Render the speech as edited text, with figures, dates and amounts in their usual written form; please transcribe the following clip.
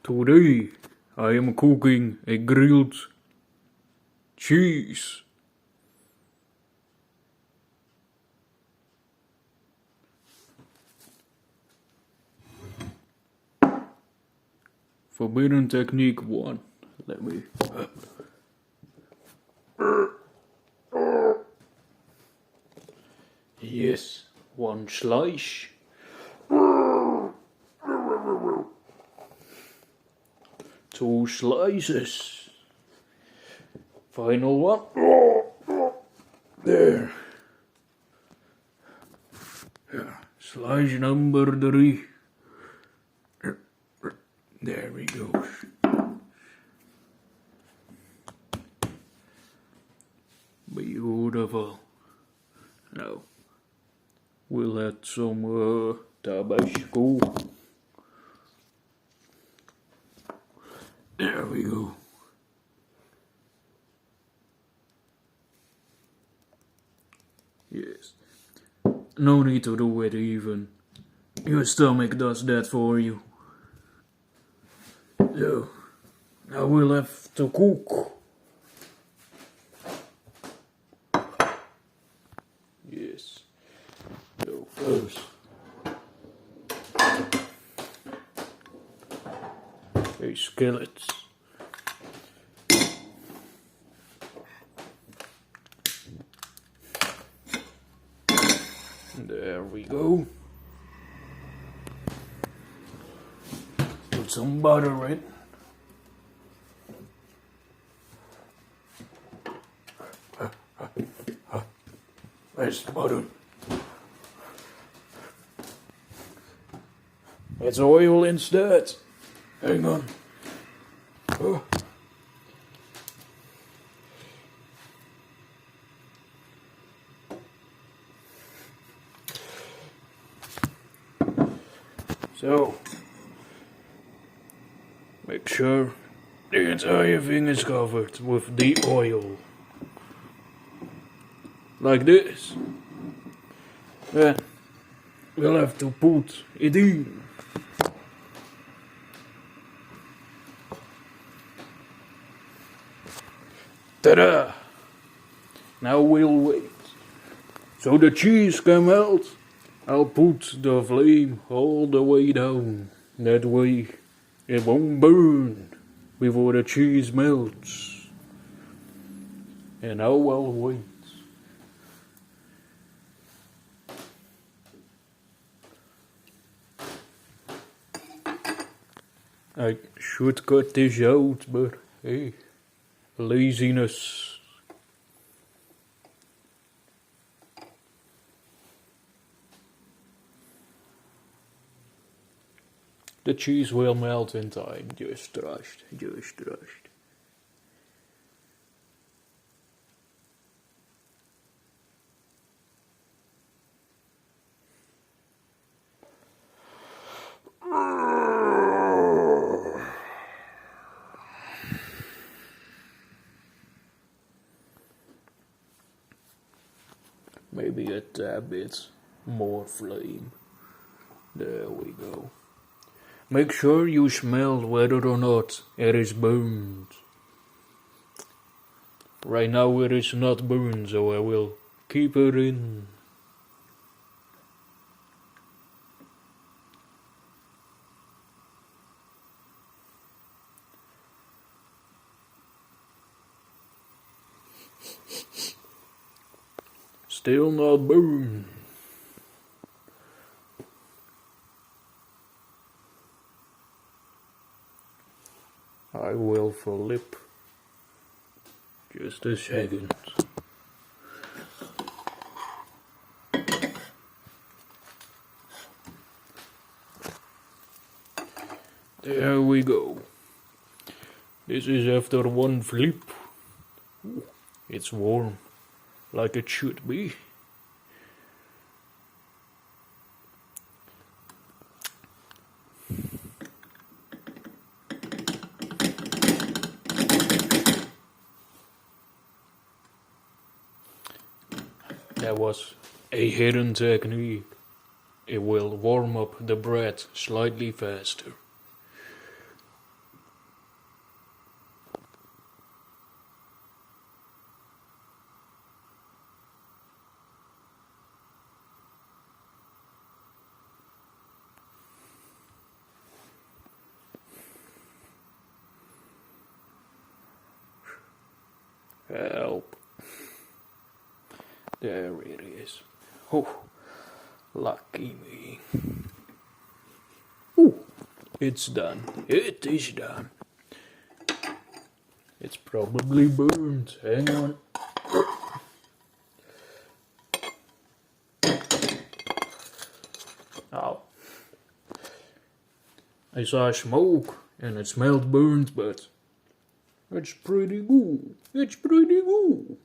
Today I am cooking a grilled cheese. Forbidden technique 1. Let me. Yes, 1 slice. 2 slices. Final one. There. Yeah, slice number 3. There we go. Beautiful. Now, we'll add some Tabasco. There we go. Yes. No need to do it even. Your stomach does that for you. So, now we'll have to cook. Yes. So first, a skillet. There we go. Put some butter in. Where's the butter? It's oil instead. Hang on. Oh. So, make sure the entire thing is covered with the oil. Like this. Then we'll have to put it in. Ta-da! Now we'll wait. So the cheese can melt. I'll put the flame all the way down. That way it won't burn before the cheese melts. And now I'll wait. I should cut this out, but hey, laziness. The cheese will melt in time, just trust. Maybe a tad bit more flame. There we go. Make sure you smell whether or not it is burned. Right now it is not burned, so I will keep it in. Still not burned. I will flip. Just a second. There we go. This is after 1 flip. It's warm, like it should be. That was a hidden technique. It will warm up the bread slightly faster. Help. There it is. Oh, lucky me. Ooh, it's done. It is done. It's probably burned. Hang on. Oh. I saw smoke and it smelled burnt, but it's pretty good. It's pretty good.